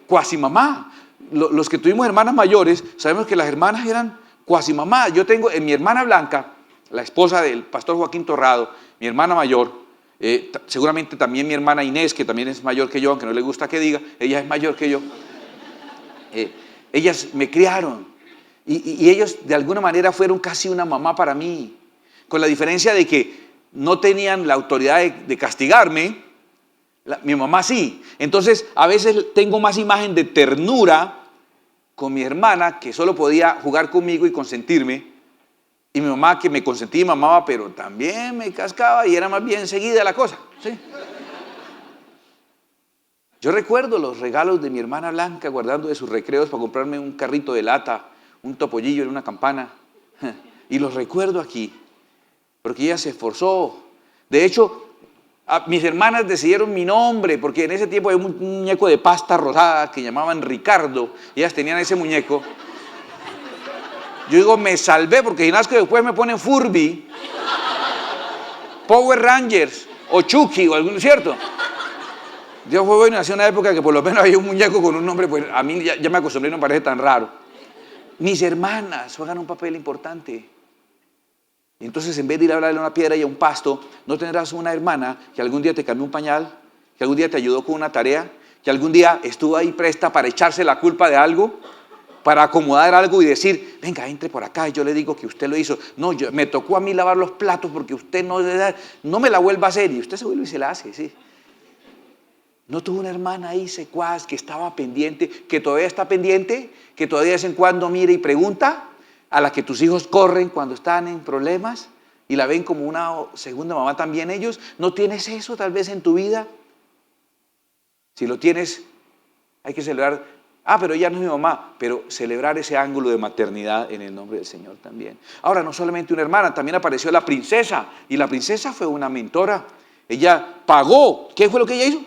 S1: cuasimamá. Los que tuvimos hermanas mayores, sabemos que las hermanas eran cuasimamá. Yo tengo en mi hermana Blanca, la esposa del pastor Joaquín Torrado, mi hermana mayor, seguramente también mi hermana Inés, que también es mayor que yo, aunque no le gusta que diga, ella es mayor que yo. Ellas me criaron. Y ellos de alguna manera fueron casi una mamá para mí, con la diferencia de que no tenían la autoridad de castigarme, mi mamá sí. Entonces a veces tengo más imagen de ternura con mi hermana, que solo podía jugar conmigo y consentirme, y mi mamá que me consentía y mamaba, pero también me cascaba y era más bien seguida la cosa, ¿sí? Yo recuerdo los regalos de mi hermana Blanca guardando de sus recreos para comprarme un carrito de lata, un topollillo en una campana, y los recuerdo aquí, porque ella se esforzó. De hecho, mis hermanas decidieron mi nombre, porque en ese tiempo había un muñeco de pasta rosada que llamaban Ricardo, y ellas tenían ese muñeco. Yo digo, me salvé, porque si nazco después me ponen Furby, Power Rangers, o Chucky, o algún, ¿cierto? Yo fue bueno, nací en una época que por lo menos había un muñeco con un nombre, pues a mí ya me acostumbré y no me parece tan raro. Mis hermanas juegan un papel importante. Y entonces, en vez de ir a hablarle a una piedra y a un pasto, ¿no tendrás una hermana que algún día te cambió un pañal, que algún día te ayudó con una tarea, que algún día estuvo ahí presta para echarse la culpa de algo, para acomodar algo y decir, venga, entre por acá y yo le digo que usted lo hizo? No, me tocó a mí lavar los platos porque usted no me la vuelva a hacer, y usted se vuelve y se la hace, sí. ¿No tuvo una hermana ahí secuaz que estaba pendiente, que todavía está pendiente, que todavía de vez en cuando mira y pregunta, a la que tus hijos corren cuando están en problemas y la ven como una segunda mamá también ellos? ¿No tienes eso tal vez en tu vida? Si lo tienes, hay que celebrar. Pero ella no es mi mamá, pero celebrar ese ángulo de maternidad en el nombre del Señor también. Ahora, no solamente una hermana, también apareció la princesa, y la princesa fue una mentora. Ella pagó. ¿Qué fue lo que ella hizo?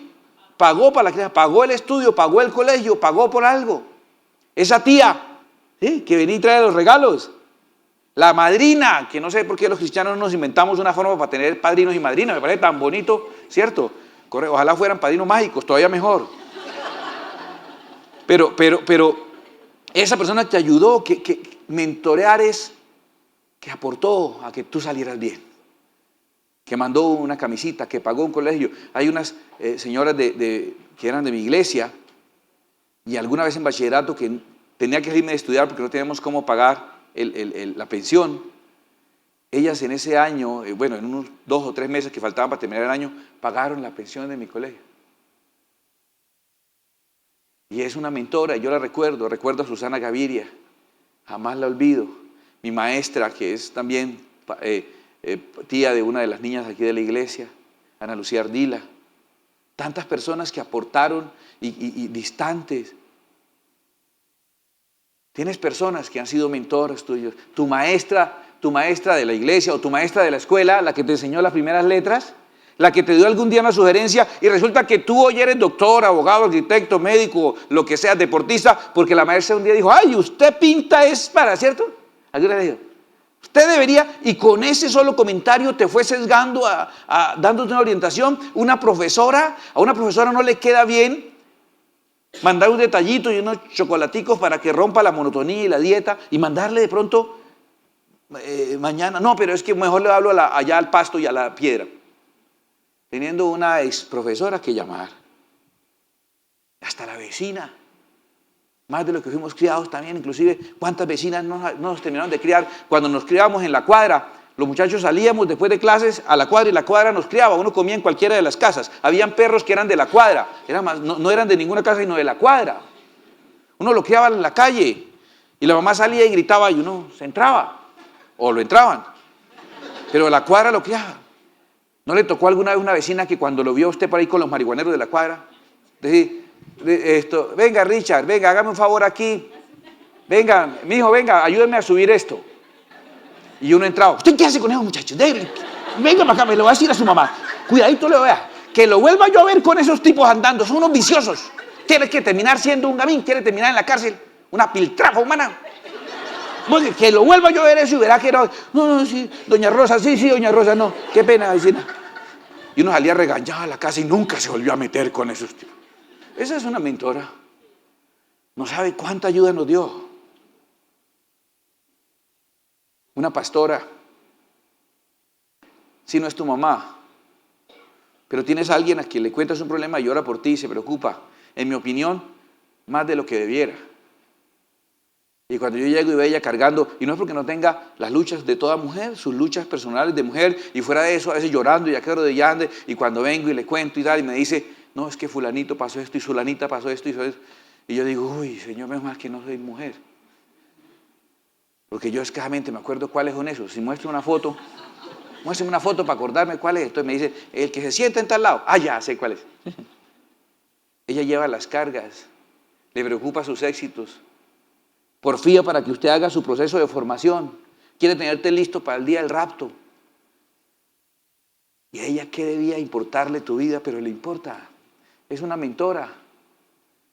S1: Pagó para la crianza, pagó el estudio, pagó el colegio, pagó por algo. Esa tía, ¿sí?, que venía y trae los regalos. La madrina, que no sé por qué los cristianos nos inventamos una forma para tener padrinos y madrinas, me parece tan bonito, ¿cierto? Ojalá fueran padrinos mágicos, todavía mejor. Pero esa persona que te ayudó, que mentorear es que aportó a que tú salieras bien, que mandó una camisita, que pagó un colegio. Hay unas señoras que eran de mi iglesia, y alguna vez en bachillerato que tenía que irme a estudiar porque no teníamos cómo pagar la pensión. Ellas en ese año, en unos 2 o 3 meses que faltaban para terminar el año, pagaron la pensión de mi colegio. Y es una mentora, yo la recuerdo a Susana Gaviria, jamás la olvido. Mi maestra, que es también tía de una de las niñas aquí de la iglesia, Ana Lucía Ardila. Tantas personas que aportaron y distantes. Tienes personas que han sido mentores tuyos. Tu maestra de la iglesia o tu maestra de la escuela, la que te enseñó las primeras letras, la que te dio algún día una sugerencia y resulta que tú hoy eres doctor, abogado, arquitecto, médico, lo que seas, deportista, porque la maestra un día dijo, ay, usted pinta es para, ¿cierto? ¿Alguien le dijo? Usted debería, y con ese solo comentario te fue sesgando, dándote una orientación. A una profesora no le queda bien mandar un detallito y unos chocolaticos para que rompa la monotonía y la dieta, y mandarle de pronto mañana, no, pero es que mejor le hablo allá al pasto y a la piedra. Teniendo una ex profesora que llamar, hasta la vecina, más de lo que fuimos criados también, inclusive cuántas vecinas no nos terminaron de criar. Cuando nos criábamos en la cuadra, los muchachos salíamos después de clases a la cuadra y la cuadra nos criaba, uno comía en cualquiera de las casas. Habían perros que eran de la cuadra, no eran de ninguna casa sino de la cuadra. Uno lo criaba en la calle y la mamá salía y gritaba y uno se entraba, o lo entraban, pero la cuadra lo criaba. ¿No le tocó alguna vez una vecina que cuando lo vio a usted por ahí con los marihuaneros de la cuadra, decir, venga Richard, venga, hágame un favor aquí, venga, mijo, venga, ayúdeme a subir esto? Y uno entraba, ¿usted qué hace con esos muchachos? Venga para acá, me lo va a decir a su mamá, cuidadito le vea, que lo vuelva yo a ver con esos tipos andando, son unos viciosos, quiere que terminar siendo un gamín, quiere terminar en la cárcel, una piltrafa humana. Que lo vuelva yo a ver eso y verá que no, sí, doña Rosa, sí, doña Rosa, no, qué pena, vecina. Y uno salía regañado a la casa y nunca se volvió a meter con esos tipos. Esa es una mentora. No sabe cuánta ayuda nos dio. Una pastora, si no es tu mamá, pero tienes a alguien a quien le cuentas un problema y llora por ti y se preocupa, en mi opinión, más de lo que debiera. Y cuando yo llego y veo ella cargando, y no es porque no tenga las luchas de toda mujer, sus luchas personales de mujer, y fuera de eso, a veces llorando y ya quiero de llande, y cuando vengo y le cuento y tal, y me dice, no, es que fulanito pasó esto, y fulanita pasó esto, y eso. Y yo digo, uy, Señor, menos mal que no soy mujer. Porque yo escasamente me acuerdo cuáles son esos. Si muestro una foto, muéstrame una foto para acordarme cuál es. Entonces me dice, el que se sienta en tal lado. Ah, ya sé cuál es. Ella lleva las cargas, le preocupa sus éxitos. Porfía para que usted haga su proceso de formación. Quiere tenerte listo para el día del rapto. ¿Y a ella qué debía importarle tu vida? Pero le importa. Es una mentora.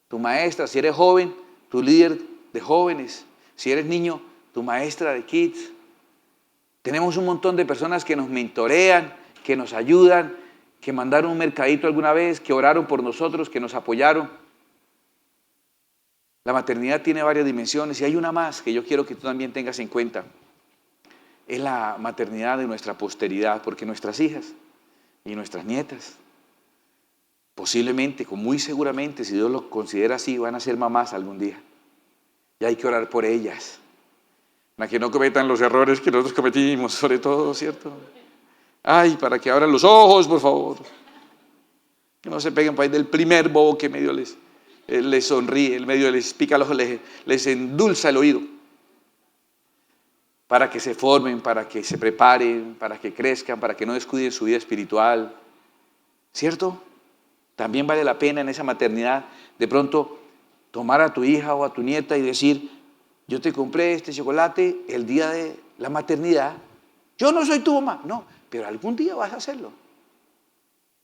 S1: Tu maestra, si eres joven, tu líder de jóvenes. Si eres niño, tu maestra de kids. Tenemos un montón de personas que nos mentorean, que nos ayudan, que mandaron un mercadito alguna vez, que oraron por nosotros, que nos apoyaron. La maternidad tiene varias dimensiones y hay una más que yo quiero que tú también tengas en cuenta. Es la maternidad de nuestra posteridad, porque nuestras hijas y nuestras nietas, posiblemente, muy seguramente, si Dios lo considera así, van a ser mamás algún día. Y hay que orar por ellas, para que no cometan los errores que nosotros cometimos, sobre todo, ¿cierto? Ay, para que abran los ojos, por favor. Que no se peguen por ahí del primer bobo que medio les sonríe, el medio les pica el ojo, les endulza el oído, para que se formen, para que se preparen, para que crezcan, para que no descuiden su vida espiritual, ¿cierto? También vale la pena en esa maternidad de pronto tomar a tu hija o a tu nieta y decir, yo te compré este chocolate el día de la maternidad, yo no soy tu mamá, no, pero algún día vas a hacerlo.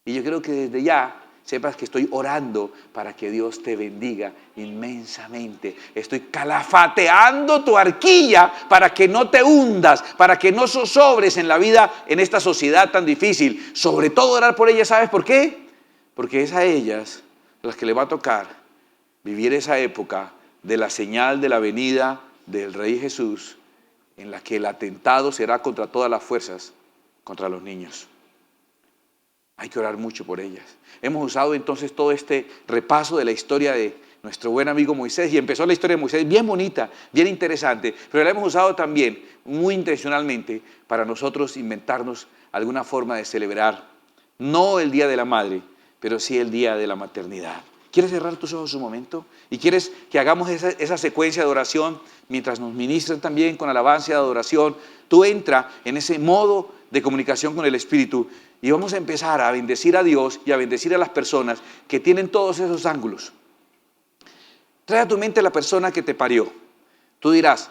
S1: Y yo creo que desde ya sepas que estoy orando para que Dios te bendiga inmensamente. Estoy calafateando tu arquilla para que no te hundas, para que no zozobres en la vida, en esta sociedad tan difícil. Sobre todo orar por ellas, ¿sabes por qué? Porque es a ellas a las que le va a tocar vivir esa época de la señal de la venida del Rey Jesús, en la que el atentado será contra todas las fuerzas, contra los niños. Hay que orar mucho por ellas. Hemos usado entonces todo este repaso de la historia de nuestro buen amigo Moisés, y empezó la historia de Moisés bien bonita, bien interesante, pero la hemos usado también muy intencionalmente para nosotros inventarnos alguna forma de celebrar, no el Día de la Madre, pero sí el Día de la Maternidad. ¿Quieres cerrar tus ojos un momento? ¿Y quieres que hagamos esa secuencia de oración mientras nos ministran también con alabanza y adoración? Tú entra en ese modo de comunicación con el Espíritu y vamos a empezar a bendecir a Dios y a bendecir a las personas que tienen todos esos ángulos. Trae a tu mente la persona que te parió. Tú dirás,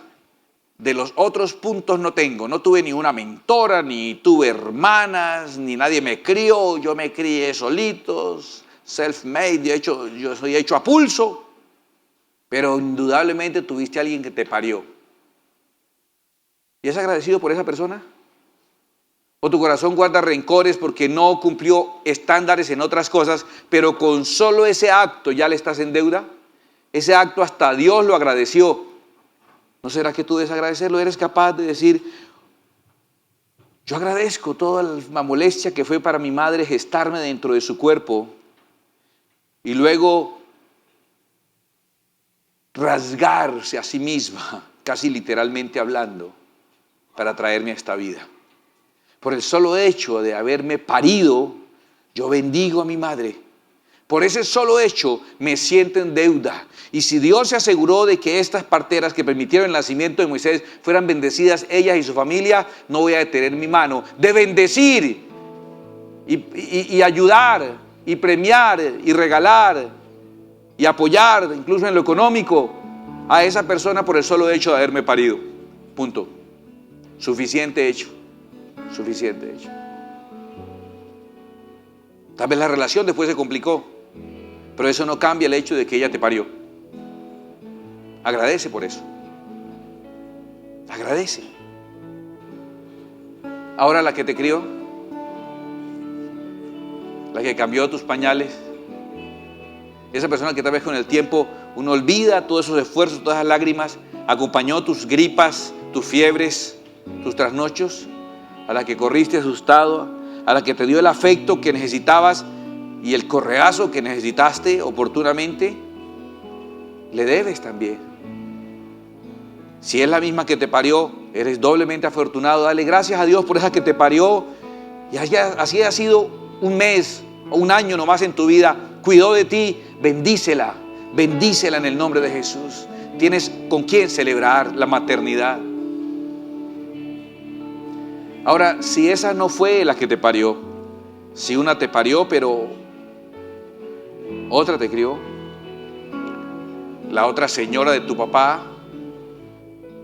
S1: de los otros puntos no tengo, no tuve ni una mentora, ni tuve hermanas, ni nadie me crió, yo me crié solitos, self-made, yo soy hecho a pulso, pero indudablemente tuviste a alguien que te parió. ¿Y es agradecido por esa persona? ¿O tu corazón guarda rencores porque no cumplió estándares en otras cosas, pero con solo ese acto ya le estás en deuda? Ese acto hasta Dios lo agradeció. ¿No será que tú debes agradecerlo? ¿Eres capaz de decir, yo agradezco toda la molestia que fue para mi madre gestarme dentro de su cuerpo y luego rasgarse a sí misma, casi literalmente hablando, para traerme a esta vida? Por el solo hecho de haberme parido, yo bendigo a mi madre. Por ese solo hecho me siento en deuda. Y si Dios se aseguró de que estas parteras que permitieron el nacimiento de Moisés fueran bendecidas, ellas y su familia, no voy a detener mi mano de bendecir y ayudar y premiar y regalar y apoyar, incluso en lo económico, a esa persona por el solo hecho de haberme parido. Punto. Suficiente hecho. Suficiente hecho. Tal vez la relación después se complicó, pero eso no cambia el hecho de que ella te parió. Agradece por eso. Agradece. Ahora la que te crió, la que cambió tus pañales, esa persona que tal vez con el tiempo uno olvida todos esos esfuerzos, todas esas lágrimas, acompañó tus gripas, tus fiebres, tus trasnochos, a la que corriste asustado, a la que te dio el afecto que necesitabas y el correazo que necesitaste oportunamente, le debes también. Si es la misma que te parió, eres doblemente afortunado. Dale gracias a Dios por esa que te parió y así ha sido un mes o un año nomás en tu vida. Cuidó de ti, bendícela, bendícela en el nombre de Jesús. Tienes con quién celebrar la maternidad. Ahora, si esa no fue la que te parió, si una te parió pero otra te crió, la otra señora de tu papá,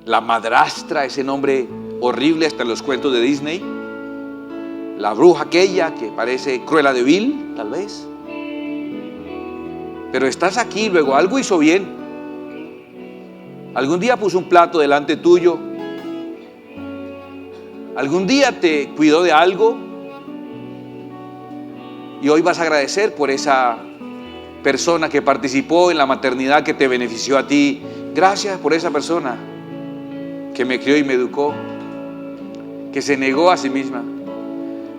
S1: la madrastra, ese nombre horrible hasta en los cuentos de Disney, la bruja aquella que parece Cruella de Vil, tal vez, pero estás aquí, luego algo hizo bien, algún día puso un plato delante tuyo, algún día te cuidó de algo y hoy vas a agradecer por esa persona que participó en la maternidad que te benefició a ti. Gracias por esa persona que me crió y me educó, que se negó a sí misma.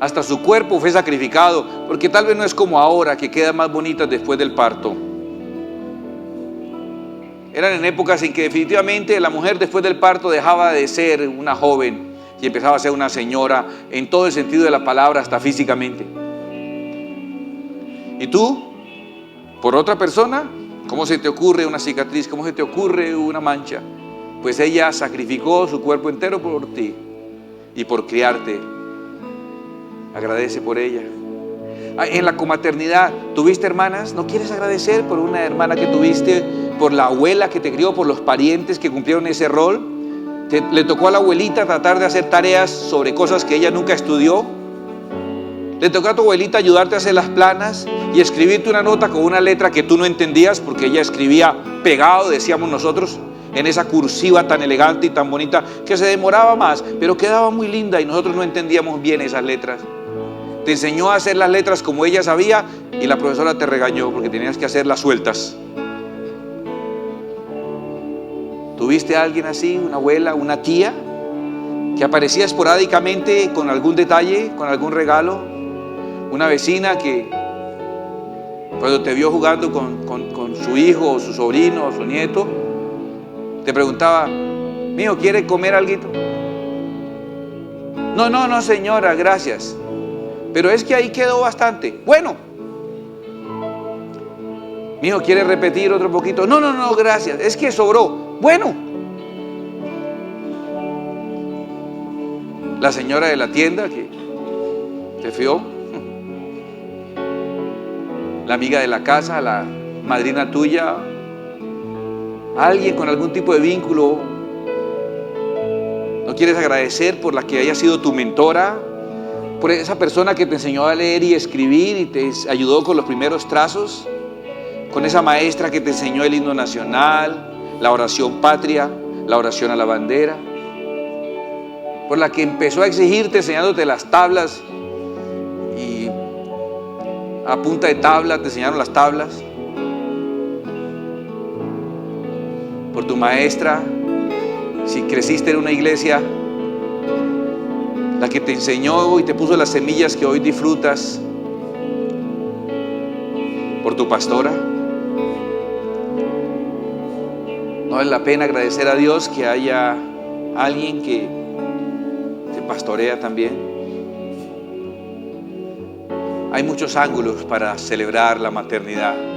S1: Hasta su cuerpo fue sacrificado, porque tal vez no es como ahora, que quedan más bonitas después del parto. Eran en épocas en que definitivamente la mujer después del parto dejaba de ser una joven y empezaba a ser una señora en todo el sentido de la palabra, hasta físicamente. ¿Y tú? ¿Por otra persona? ¿Cómo se te ocurre una cicatriz? ¿Cómo se te ocurre una mancha? Pues ella sacrificó su cuerpo entero por ti y por criarte. Agradece por ella. En la comaternidad, ¿tuviste hermanas? ¿No quieres agradecer por una hermana que tuviste, por la abuela que te crió, por los parientes que cumplieron ese rol? ¿Le tocó a la abuelita tratar de hacer tareas sobre cosas que ella nunca estudió? ¿Le tocó a tu abuelita ayudarte a hacer las planas y escribirte una nota con una letra que tú no entendías porque ella escribía pegado, decíamos nosotros, en esa cursiva tan elegante y tan bonita que se demoraba más, pero quedaba muy linda y nosotros no entendíamos bien esas letras? Te enseñó a hacer las letras como ella sabía y la profesora te regañó porque tenías que hacerlas sueltas. ¿Tuviste a alguien así, una abuela, una tía, que aparecía esporádicamente con algún detalle, con algún regalo? Una vecina que cuando te vio jugando con su hijo o su sobrino o su nieto, te preguntaba, mijo, ¿quiere comer alguito? No, señora, gracias. Pero es que ahí quedó bastante. Bueno. Mijo, ¿quiere repetir otro poquito? No, gracias. Es que sobró. Bueno. La señora de la tienda que te fió. La amiga de la casa, la madrina tuya. Alguien con algún tipo de vínculo. ¿No quieres agradecer por la que haya sido tu mentora? Por esa persona que te enseñó a leer y escribir y te ayudó con los primeros trazos, con esa maestra que te enseñó el himno nacional, la oración patria, la oración a la bandera. por la que empezó a exigirte enseñándote las tablas y a punta de tabla te enseñaron las tablas, por tu maestra, si creciste en una iglesia, la que te enseñó y te puso las semillas que hoy disfrutas, por tu pastora. ¿No vale la pena agradecer a Dios que haya alguien que te pastorea también? Hay muchos ángulos para celebrar la maternidad.